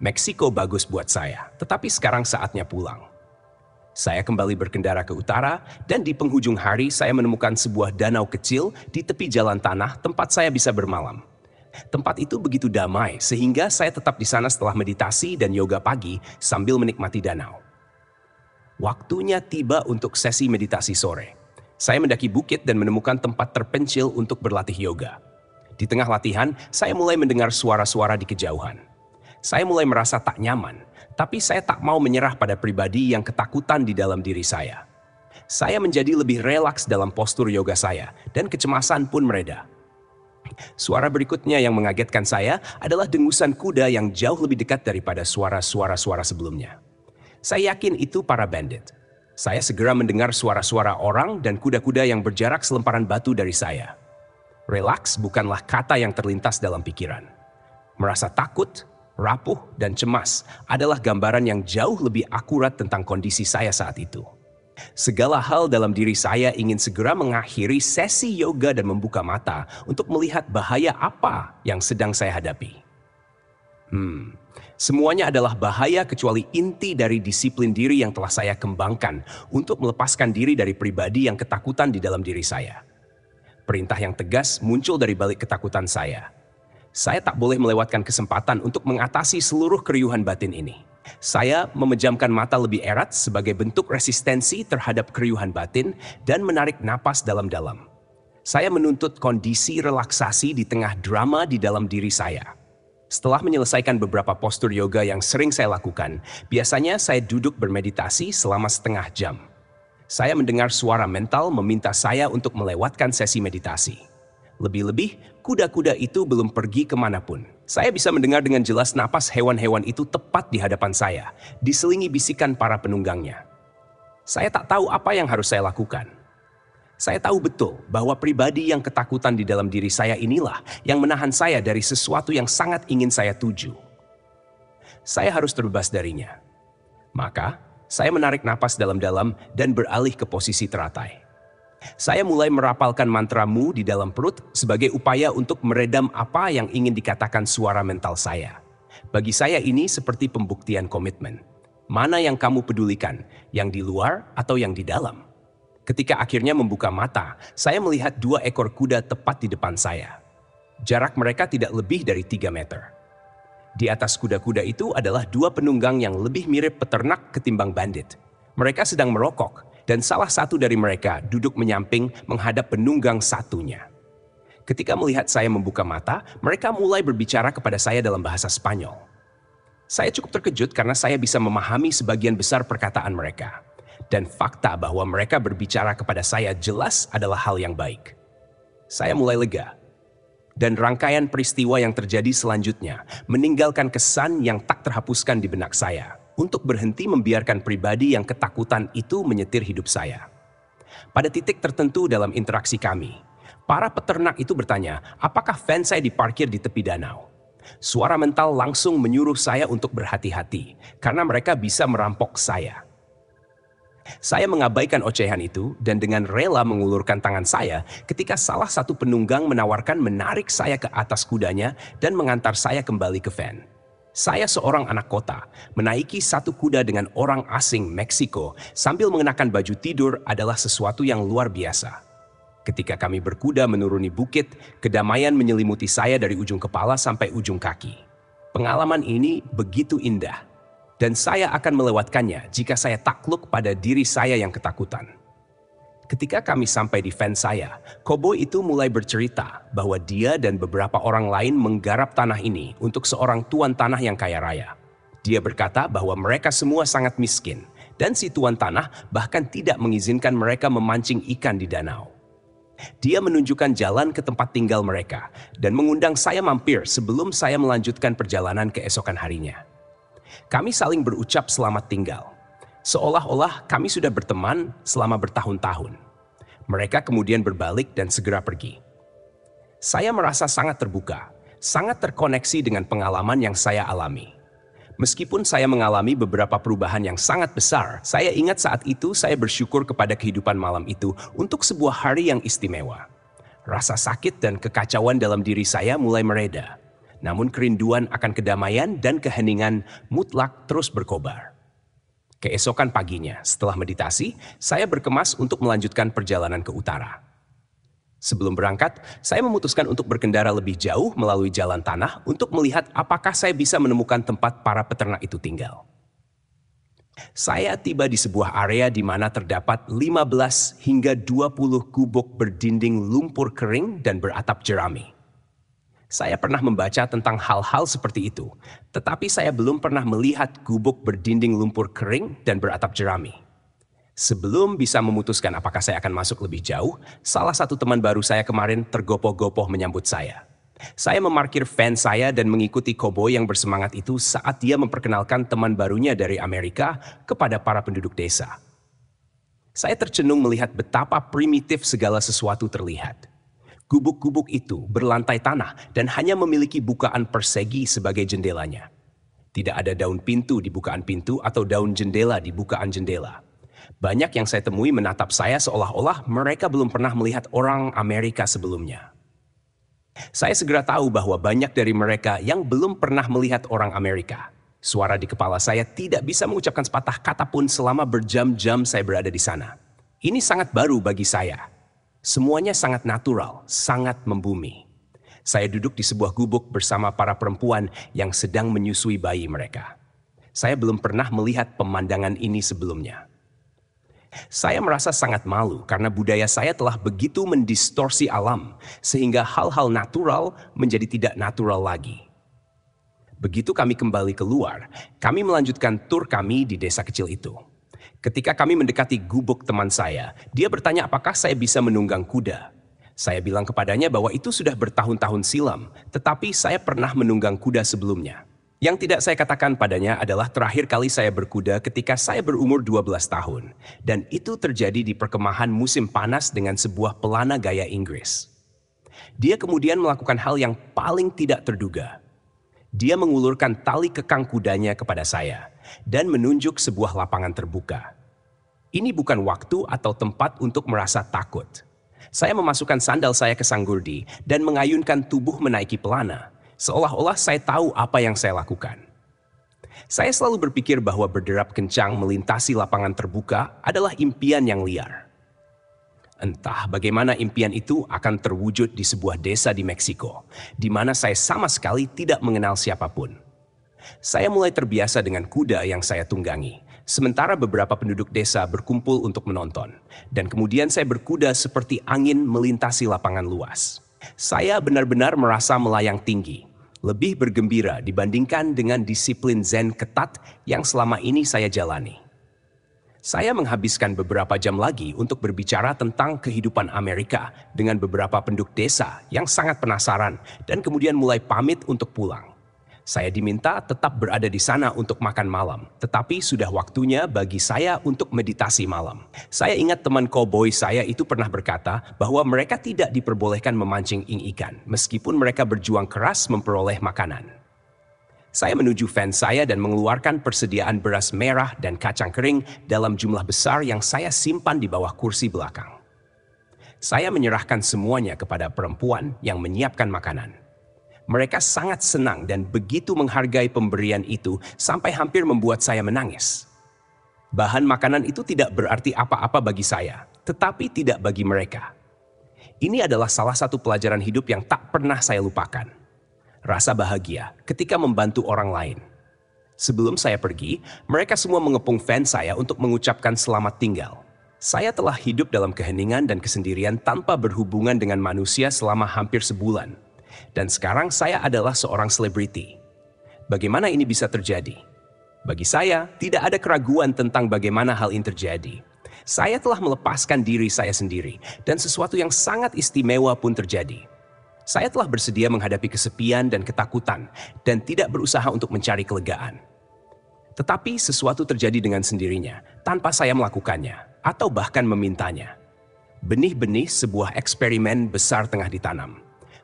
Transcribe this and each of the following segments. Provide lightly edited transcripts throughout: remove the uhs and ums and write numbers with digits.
Meksiko bagus buat saya, tetapi sekarang saatnya pulang. Saya kembali berkendara ke utara, dan di penghujung hari saya menemukan sebuah danau kecil di tepi jalan tanah tempat saya bisa bermalam. Tempat itu begitu damai, sehingga saya tetap di sana setelah meditasi dan yoga pagi sambil menikmati danau. Waktunya tiba untuk sesi meditasi sore. Saya mendaki bukit dan menemukan tempat terpencil untuk berlatih yoga. Di tengah latihan, saya mulai mendengar suara-suara di kejauhan. Saya mulai merasa tak nyaman, tapi saya tak mau menyerah pada pribadi yang ketakutan di dalam diri saya. Saya menjadi lebih relaks dalam postur yoga saya, dan kecemasan pun mereda. Suara berikutnya yang mengagetkan saya adalah dengusan kuda yang jauh lebih dekat daripada suara-suara sebelumnya. Saya yakin itu para bandit. Saya segera mendengar suara-suara orang dan kuda-kuda yang berjarak selemparan batu dari saya. Relaks bukanlah kata yang terlintas dalam pikiran. Merasa takut, rapuh, dan cemas adalah gambaran yang jauh lebih akurat tentang kondisi saya saat itu. Segala hal dalam diri saya ingin segera mengakhiri sesi yoga dan membuka mata untuk melihat bahaya apa yang sedang saya hadapi. Semuanya adalah bahaya kecuali inti dari disiplin diri yang telah saya kembangkan untuk melepaskan diri dari pribadi yang ketakutan di dalam diri saya. Perintah yang tegas muncul dari balik ketakutan saya. Saya tak boleh melewatkan kesempatan untuk mengatasi seluruh keriuhan batin ini. Saya memejamkan mata lebih erat sebagai bentuk resistensi terhadap keriuhan batin dan menarik napas dalam-dalam. Saya menuntut kondisi relaksasi di tengah drama di dalam diri saya. Setelah menyelesaikan beberapa postur yoga yang sering saya lakukan, biasanya saya duduk bermeditasi selama setengah jam. Saya mendengar suara mental meminta saya untuk melewatkan sesi meditasi. Lebih-lebih, kuda-kuda itu belum pergi kemanapun. Saya bisa mendengar dengan jelas napas hewan-hewan itu tepat di hadapan saya, diselingi bisikan para penunggangnya. Saya tak tahu apa yang harus saya lakukan. Saya tahu betul bahwa pribadi yang ketakutan di dalam diri saya inilah yang menahan saya dari sesuatu yang sangat ingin saya tuju. Saya harus terbebas darinya. Maka, saya menarik napas dalam-dalam dan beralih ke posisi teratai. Saya mulai merapalkan mantra mu di dalam perut sebagai upaya untuk meredam apa yang ingin dikatakan suara mental saya. Bagi saya ini seperti pembuktian komitmen. Mana yang kamu pedulikan, yang di luar atau yang di dalam? Ketika akhirnya membuka mata, saya melihat 2 ekor kuda tepat di depan saya. Jarak mereka tidak lebih dari 3 meter. Di atas kuda-kuda itu adalah 2 penunggang yang lebih mirip peternak ketimbang bandit. Mereka sedang merokok, dan salah satu dari mereka duduk menyamping menghadap penunggang satunya. Ketika melihat saya membuka mata, mereka mulai berbicara kepada saya dalam bahasa Spanyol. Saya cukup terkejut karena saya bisa memahami sebagian besar perkataan mereka. Dan fakta bahwa mereka berbicara kepada saya jelas adalah hal yang baik. Saya mulai lega. Dan rangkaian peristiwa yang terjadi selanjutnya meninggalkan kesan yang tak terhapuskan di benak saya untuk berhenti membiarkan pribadi yang ketakutan itu menyetir hidup saya. Pada titik tertentu dalam interaksi kami, para peternak itu bertanya, apakah van saya diparkir di tepi danau? Suara mental langsung menyuruh saya untuk berhati-hati karena mereka bisa merampok saya. Saya mengabaikan ocehan itu dan dengan rela mengulurkan tangan saya ketika salah satu penunggang menawarkan menarik saya ke atas kudanya dan mengantar saya kembali ke van. Saya seorang anak kota, menaiki satu kuda dengan orang asing Meksiko sambil mengenakan baju tidur adalah sesuatu yang luar biasa. Ketika kami berkuda menuruni bukit, kedamaian menyelimuti saya dari ujung kepala sampai ujung kaki. Pengalaman ini begitu indah. Dan saya akan melewatkannya jika saya takluk pada diri saya yang ketakutan. Ketika kami sampai di van saya, koboi itu mulai bercerita bahwa dia dan beberapa orang lain menggarap tanah ini untuk seorang tuan tanah yang kaya raya. Dia berkata bahwa mereka semua sangat miskin, dan si tuan tanah bahkan tidak mengizinkan mereka memancing ikan di danau. Dia menunjukkan jalan ke tempat tinggal mereka dan mengundang saya mampir sebelum saya melanjutkan perjalanan keesokan harinya. Kami saling berucap selamat tinggal, seolah-olah kami sudah berteman selama bertahun-tahun. Mereka kemudian berbalik dan segera pergi. Saya merasa sangat terbuka, sangat terkoneksi dengan pengalaman yang saya alami. Meskipun saya mengalami beberapa perubahan yang sangat besar, saya ingat saat itu saya bersyukur kepada kehidupan malam itu untuk sebuah hari yang istimewa. Rasa sakit dan kekacauan dalam diri saya mulai mereda. namun kerinduan akan kedamaian dan keheningan mutlak terus berkobar. Keesokan paginya, setelah meditasi, saya berkemas untuk melanjutkan perjalanan ke utara. Sebelum berangkat, saya memutuskan untuk berkendara lebih jauh melalui jalan tanah untuk melihat apakah saya bisa menemukan tempat para peternak itu tinggal. Saya tiba di sebuah area di mana terdapat 15 hingga 20 gubuk berdinding lumpur kering dan beratap jerami. Saya pernah membaca tentang hal-hal seperti itu, tetapi saya belum pernah melihat gubuk berdinding lumpur kering dan beratap jerami. Sebelum bisa memutuskan apakah saya akan masuk lebih jauh, salah satu teman baru saya kemarin tergopoh-gopoh menyambut saya. Saya memarkir van saya dan mengikuti koboi yang bersemangat itu saat dia memperkenalkan teman barunya dari Amerika kepada para penduduk desa. Saya tercenung melihat betapa primitif segala sesuatu terlihat. Gubuk-gubuk itu berlantai tanah dan hanya memiliki bukaan persegi sebagai jendelanya. Tidak ada daun pintu di bukaan pintu atau daun jendela di bukaan jendela. Banyak yang saya temui menatap saya seolah-olah mereka belum pernah melihat orang Amerika sebelumnya. Saya segera tahu bahwa banyak dari mereka yang belum pernah melihat orang Amerika. Suara di kepala saya tidak bisa mengucapkan sepatah kata pun selama berjam-jam saya berada di sana. Ini sangat baru bagi saya. Semuanya sangat natural, sangat membumi. Saya duduk di sebuah gubuk bersama para perempuan yang sedang menyusui bayi mereka. Saya belum pernah melihat pemandangan ini sebelumnya. Saya merasa sangat malu karena budaya saya telah begitu mendistorsi alam, sehingga hal-hal natural menjadi tidak natural lagi. Begitu kami kembali keluar, kami melanjutkan tur kami di desa kecil itu. Ketika kami mendekati gubuk teman saya, dia bertanya apakah saya bisa menunggang kuda. Saya bilang kepadanya bahwa itu sudah bertahun-tahun silam, tetapi saya pernah menunggang kuda sebelumnya. Yang tidak saya katakan padanya adalah terakhir kali saya berkuda ketika saya berumur 12 tahun. Dan itu terjadi di perkemahan musim panas dengan sebuah pelana gaya Inggris. Dia kemudian melakukan hal yang paling tidak terduga. Dia mengulurkan tali kekang kudanya kepada saya dan menunjuk sebuah lapangan terbuka. Ini bukan waktu atau tempat untuk merasa takut. Saya memasukkan sandal saya ke sanggurdi dan mengayunkan tubuh menaiki pelana, seolah-olah saya tahu apa yang saya lakukan. Saya selalu berpikir bahwa berderap kencang melintasi lapangan terbuka adalah impian yang liar. Entah bagaimana impian itu akan terwujud di sebuah desa di Meksiko, di mana saya sama sekali tidak mengenal siapapun. Saya mulai terbiasa dengan kuda yang saya tunggangi, sementara beberapa penduduk desa berkumpul untuk menonton. Dan kemudian saya berkuda seperti angin melintasi lapangan luas. Saya benar-benar merasa melayang tinggi, lebih bergembira dibandingkan dengan disiplin Zen ketat yang selama ini saya jalani. Saya menghabiskan beberapa jam lagi untuk berbicara tentang kehidupan Amerika dengan beberapa penduduk desa yang sangat penasaran dan kemudian mulai pamit untuk pulang. Saya diminta tetap berada di sana untuk makan malam, tetapi sudah waktunya bagi saya untuk meditasi malam. Saya ingat teman koboi saya itu pernah berkata bahwa mereka tidak diperbolehkan memancing ikan, meskipun mereka berjuang keras memperoleh makanan. Saya menuju van saya dan mengeluarkan persediaan beras merah dan kacang kering dalam jumlah besar yang saya simpan di bawah kursi belakang. Saya menyerahkan semuanya kepada perempuan yang menyiapkan makanan. Mereka sangat senang dan begitu menghargai pemberian itu sampai hampir membuat saya menangis. Bahan makanan itu tidak berarti apa-apa bagi saya, tetapi tidak bagi mereka. Ini adalah salah satu pelajaran hidup yang tak pernah saya lupakan. Rasa bahagia ketika membantu orang lain. Sebelum saya pergi, mereka semua mengepung van saya untuk mengucapkan selamat tinggal. Saya telah hidup dalam keheningan dan kesendirian tanpa berhubungan dengan manusia selama hampir sebulan. Dan sekarang saya adalah seorang selebriti. Bagaimana ini bisa terjadi? Bagi saya, tidak ada keraguan tentang bagaimana hal ini terjadi. Saya telah melepaskan diri saya sendiri, dan sesuatu yang sangat istimewa pun terjadi. Saya telah bersedia menghadapi kesepian dan ketakutan dan tidak berusaha untuk mencari kelegaan. Tetapi sesuatu terjadi dengan sendirinya tanpa saya melakukannya atau bahkan memintanya. Benih-benih sebuah eksperimen besar tengah ditanam.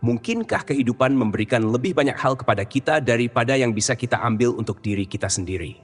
Mungkinkah kehidupan memberikan lebih banyak hal kepada kita daripada yang bisa kita ambil untuk diri kita sendiri?